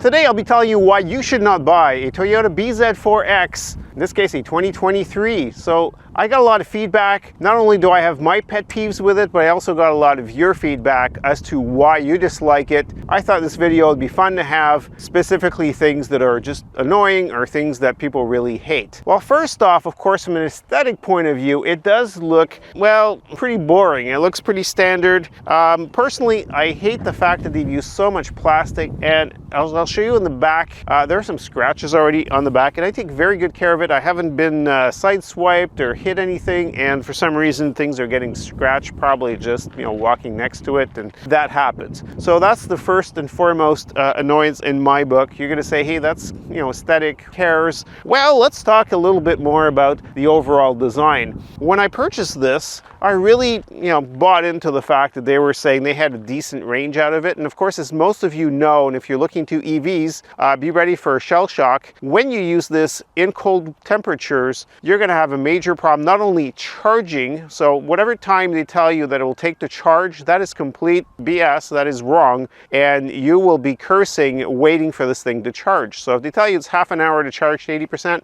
Today I'll be telling you why you should not buy a Toyota BZ4X, in this case a 2023. So I got a lot of feedback. Not only do I have my pet peeves with it, but I also got a lot of your feedback as to why you dislike it. I thought this video would be fun to have, specifically things that are just annoying or things that people really hate. Well, first off, of course, from an aesthetic point of view, it does look, well, pretty boring. It looks pretty standard. Personally, I hate the fact that they've used so much plastic, and I'll show you in the back. There are some scratches already on the back, and I take very good care of it. I haven't been sideswiped or hit anything, and for some reason things are getting scratched, probably just walking next to it, and that happens. So that's the first and foremost annoyance in my book. You're going to say, hey, that's aesthetic cares. Well, let's talk a little bit more about the overall design. When I purchased this, I really bought into the fact that they were saying they had a decent range out of it. And of course, as most of you know, and if you're looking to EVs, be ready for a shell shock. When you use this in cold temperatures, you're going to have a major problem, not only charging. So whatever time they tell you that it will take to charge, that is complete BS. That is wrong. And you will be cursing waiting for this thing to charge. So if they tell you it's half an hour to charge to 80%,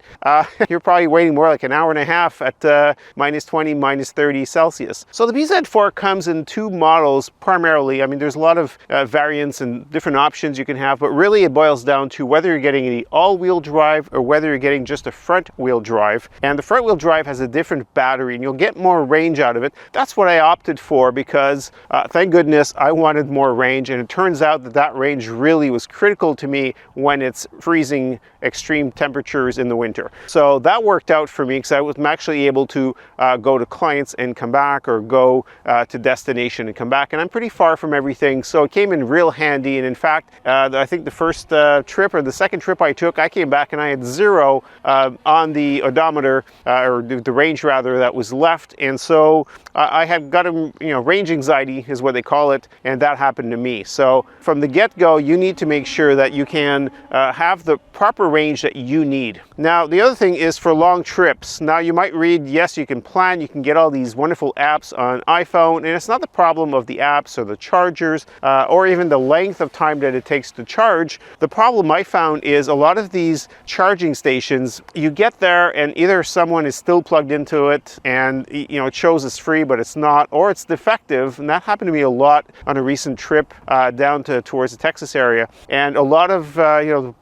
you're probably waiting more like an hour and a half at minus 20, minus 30 Celsius. So the BZ4 comes in two models primarily. I mean, there's a lot of variants and different options you can have, but really it boils down to whether you're getting the all-wheel drive or whether you're getting just a front-wheel drive. And the front-wheel drive has a different battery and you'll get more range out of it. That's what I opted for because thank goodness I wanted more range, and it turns out that that range really was critical to me when it's freezing extreme temperatures in the winter. So that worked out for me because I was actually able to go to clients and come back, or go to destination and come back, and I'm pretty far from everything, so it came in real handy. And in fact, I think the first trip or the second trip I took, I came back and I had 0 on the odometer, or the range rather, that was left. And so I had got a range anxiety is what they call it, and that happened to me. So from the get-go, you need to make sure that you can have the proper range that you need. Now the other thing is for long trips. Now you might read, yes, you can plan, you can get all these wonderful apps on iPhone, and it's not the problem of the apps or the chargers or even the length of time that it takes to charge. The problem I found is a lot of these charging stations, you get there and either someone is still plugged into it and it shows it's free but it's not, or it's defective. And that happened to me a lot on a recent trip down towards the Texas area, and a lot of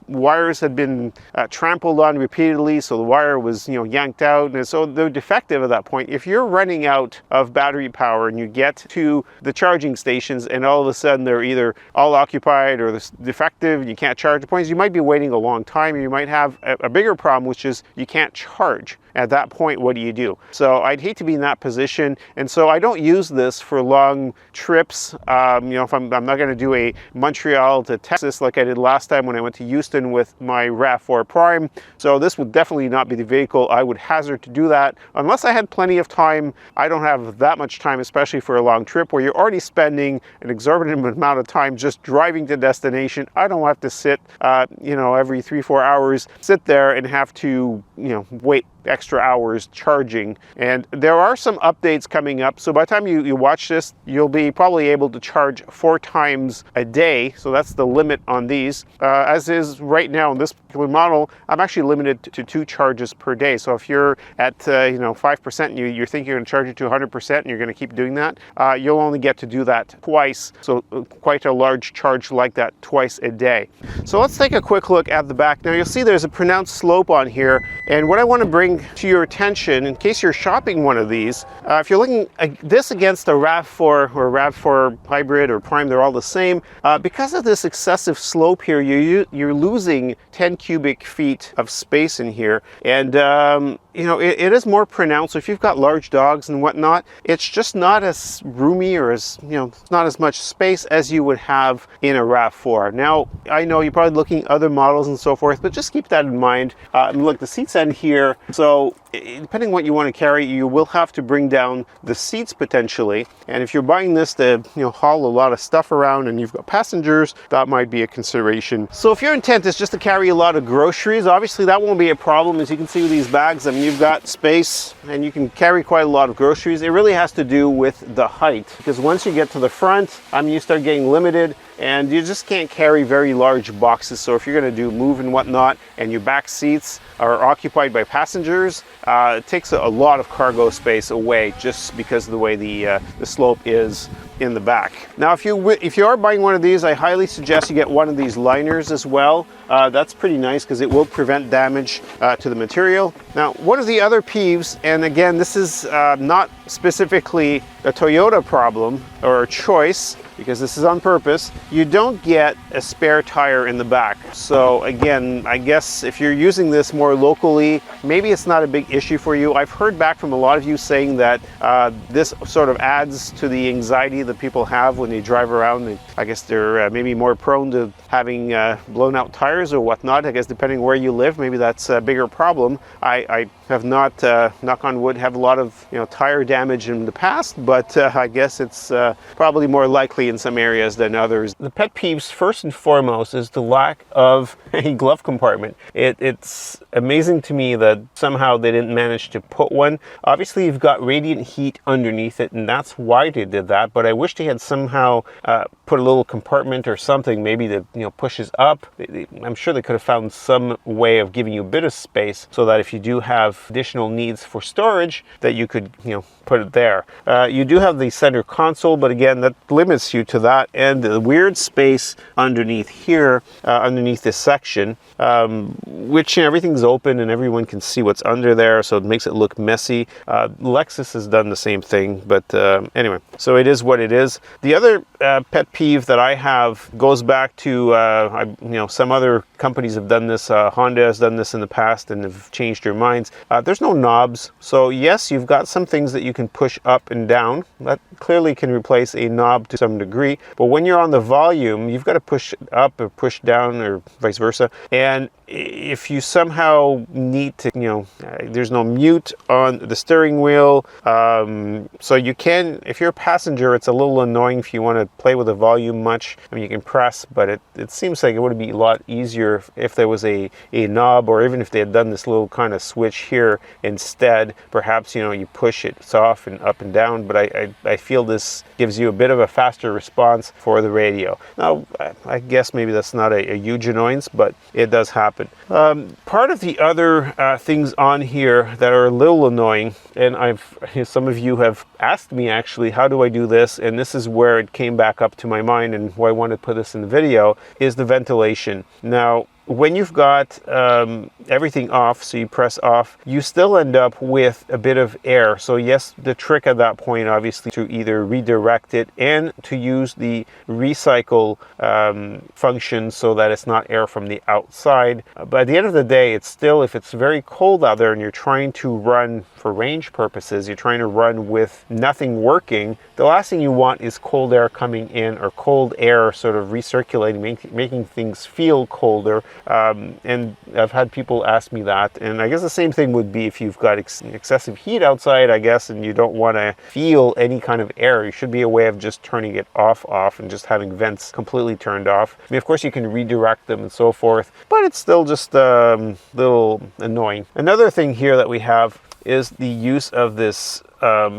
wires had been trampled on repeatedly, so the wire was yanked out, and so they're defective at that point. If you're running out of battery power and you get to the charging stations and all of a sudden they're either all occupied or they're defective and you can't charge the points, you might be waiting a long time. You might have a bigger problem, which is you can't charge. At that point, what do you do? So I'd hate to be in that position, and so I don't use this for long trips. If I'm not going to do a Montreal to Texas like I did last time when I went to Houston with my RAV4 Prime. So this would definitely not be the vehicle I would hazard to do that unless I had plenty of time. I don't have that much time, especially for a long trip where you're already spending an exorbitant amount of time just driving to destination. I don't have to sit, every 3-4 hours, sit there and have to, wait extra hours charging. And there are some updates coming up, so by the time you watch this, you'll be probably able to charge 4 times a day. So that's the limit on these. As is right now in this particular model, I'm actually limited to 2 charges per day. So if you're at 5% and you think you're going to charge it to 100% and you're going to keep doing that, you'll only get to do that twice. So quite a large charge like that twice a day. So let's take a quick look at the back. Now you'll see there's a pronounced slope on here, and what I want to bring to your attention, in case you're shopping one of these, if you're looking at this against a RAV4 or RAV4 Hybrid or Prime, they're all the same. Because of this excessive slope here, you're losing 10 cubic feet of space in here, and it is more pronounced. So if you've got large dogs and whatnot, it's just not as roomy, or as not as much space as you would have in a RAV4. Now I know you're probably looking at other models and so forth, but just keep that in mind. Look, the seats end here, so depending on what you want to carry, you will have to bring down the seats potentially. And if you're buying this to haul a lot of stuff around and you've got passengers, that might be a consideration. So if your intent is just to carry a lot of groceries, obviously that won't be a problem. As you can see with these bags, I mean, you've got space and you can carry quite a lot of groceries. It really has to do with the height, because once you get to the front, you start getting limited. and you just can't carry very large boxes. So if you're going to do move and whatnot, and your back seats are occupied by passengers, it takes a lot of cargo space away just because of the way the slope is in the back. Now, if you are buying one of these, I highly suggest you get one of these liners as well. That's pretty nice because it will prevent damage to the material. Now, one of the other peeves, and again, this is not specifically a Toyota problem or a choice, because this is on purpose, you don't get a spare tire in the back. So again, I guess if you're using this more locally, maybe it's not a big issue for you. I've heard back from a lot of you saying that this sort of adds to the anxiety that people have when they drive around. I guess they're maybe more prone to having blown out tires or whatnot. I guess depending where you live, maybe that's a bigger problem. I have not, knock on wood, have a lot of tire damage in the past, but I guess it's probably more likely in some areas than others. The pet peeves, first and foremost, is the lack of a glove compartment. It's amazing to me that somehow they didn't manage to put one. Obviously, you've got radiant heat underneath it, and that's why they did that, but I wish they had somehow put a little compartment or something, maybe that pushes up. I'm sure they could have found some way of giving you a bit of space so that if you do have additional needs for storage, that you could put it there. You do have the center console, but again, that limits you to that, and the weird space underneath here, underneath this section, which everything's open and everyone can see what's under there, so it makes it look messy. Lexus has done the same thing, but anyway, so it is what it is. The other pet peeve that I have goes back to some other companies have done this. Honda has done this in the past and have changed their minds. There's no knobs, so yes, you've got some things that you can push up and down. That clearly can replace a knob to some degree, but when you're on the volume, you've got to push up or push down or vice versa. And if you somehow need to, there's no mute on the steering wheel, so you can, if you're a passenger, it's a little annoying if you want to play with the volume much. I mean, you can press, but it seems like it would be a lot easier if there was a knob, or even if they had done this little kind of switch here instead. Perhaps you push it, it's off and up and down, but I feel this gives you a bit of a faster response for the radio. Now, I guess maybe that's not a huge annoyance, but it does happen. Part of the other things on here that are a little annoying, and some of you have asked me actually, how do I do this? And this is where it came back up to my mind and why I wanted to put this in the video, is the ventilation. Now, when you've got everything off, so you press off, you still end up with a bit of air. So yes, the trick at that point, obviously, to either redirect it and to use the recycle function so that it's not air from the outside. But at the end of the day, it's still, if it's very cold out there and you're trying to run for range purposes, you're trying to run with nothing working, the last thing you want is cold air coming in, or cold air sort of recirculating, making things feel colder. And I've had people ask me that, and I guess the same thing would be if you've got excessive heat outside, I guess, and you don't want to feel any kind of air. You should be a way of just turning it off and just having vents completely turned off. I mean, of course, you can redirect them and so forth, but it's still just a little annoying. Another thing here that we have is the use of this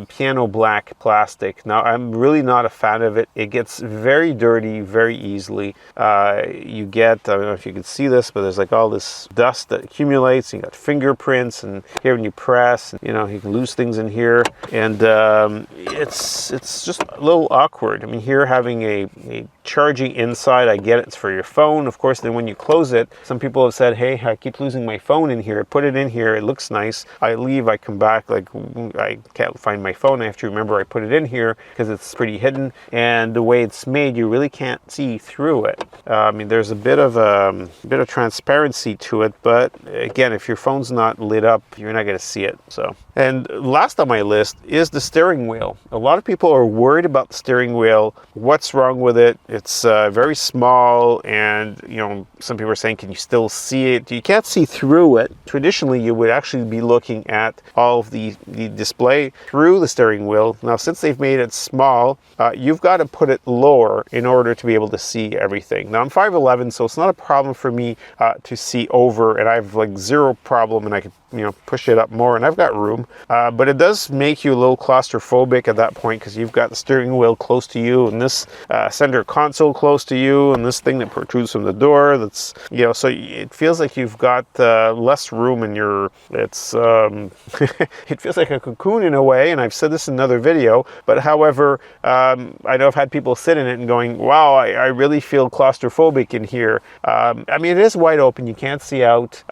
piano black plastic. Now, I'm really not a fan of it. It gets very dirty very easily. You get, I don't know if you can see this, but there's like all this dust that accumulates. You got fingerprints, and here when you press, you can lose things in here, and it's just a little awkward. I mean, here having a charging inside, I get it, it's for your phone. Of course, then when you close it, some people have said, hey, I keep losing my phone in here. I put it in here, it looks nice. I leave, I come back, like I can't find my phone. I have to remember I put it in here because it's pretty hidden, and the way it's made, you really can't see through it. I mean, there's a bit of transparency to it, but again, if your phone's not lit up, you're not going to see it. So, and last on my list is the steering wheel. A lot of people are worried about the steering wheel. What's wrong with it? It's very small, and some people are saying, can you still see it? You can't see through it. Traditionally, you would actually be looking at all of the display through the steering wheel. Now, since they've made it small, you've got to put it lower in order to be able to see everything. Now, I'm 5'11", so it's not a problem for me to see over, and I have like zero problem, and I can push it up more, and I've got room, but it does make you a little claustrophobic at that point because you've got the steering wheel close to you, and this center console console close to you and this thing that protrudes from the door. That's, you know, so it feels like you've got less room in your, it's, it feels like a cocoon in a way, and I've said this in another video, but however, I know I've had people sit in it and going, wow, I really feel claustrophobic in here. I mean, it is wide open, you can't see out.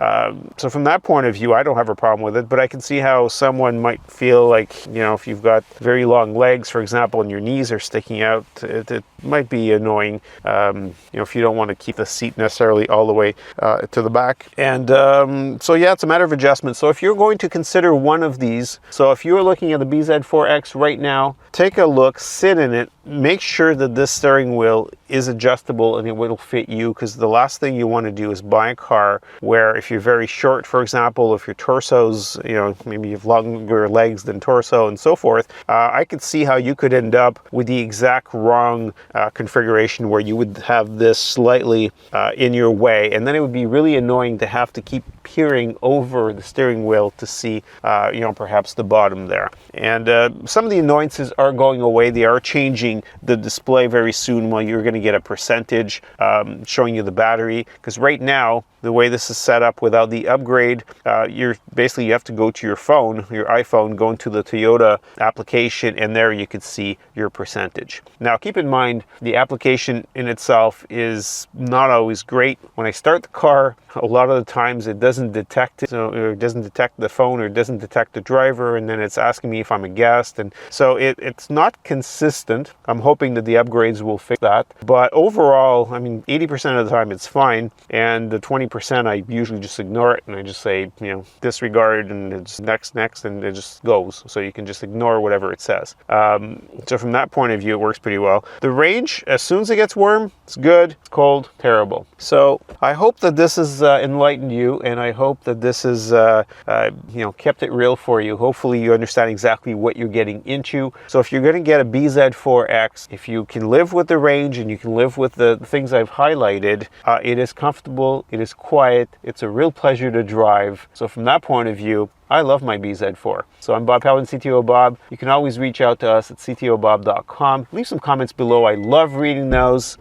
So from that point of view, I don't have a problem with it, but I can see how someone might feel like, you know, if you've got very long legs, for example, and your knees are sticking out, it might be annoying, you know, if you don't want to keep the seat necessarily all the way to the back. And so yeah, it's a matter of adjustment. So if you're going to consider one of these, so if you're looking at the BZ4X right now, take a look, sit in it, make sure that this steering wheel is adjustable and it will fit you, because the last thing you want to do is buy a car where if you're very short, for example, if your torso's, you know, maybe you have longer legs than torso and so forth, I could see how you could end up with the exact wrong configuration where you would have this slightly in your way, and then it would be really annoying to have to keep peering over the steering wheel to see, you know, perhaps the bottom there. And some of the annoyances are going away. They are changing the display very soon. Well, you're going to get a percentage showing you the battery, because right now the way this is set up without the upgrade, you have to go to your phone, your iPhone, go into the Toyota application, and there you can see your percentage. Now keep in mind, the application in itself is not always great. When I start the car, a lot of the times it doesn't detect it, or it doesn't detect the phone, or it doesn't detect the driver, and then it's asking me if I'm a guest, and so it's not consistent. I'm hoping that the upgrades will fix that, but overall, I mean, 80% of the time it's fine, and the 20% I usually just ignore it, and I just say, you know, disregard, and it's next, and it just goes. So you can just ignore whatever it says. So from that point of view, it works pretty well. The range, as soon as it gets warm, it's good. It's cold, terrible. So I hope that this has enlightened you, and I hope that this has, you know, kept it real for you. Hopefully you understand exactly what you're getting into. So if you're going to get a BZ4X, if you can live with the range and you can live with the things I've highlighted, it is comfortable, it is quiet, it's a real pleasure to drive. So from that point of view, I love my BZ4. So I'm Bob Pellerin, CTO Bob. You can always reach out to us at ctobob.com. Leave some comments below. I love reading those.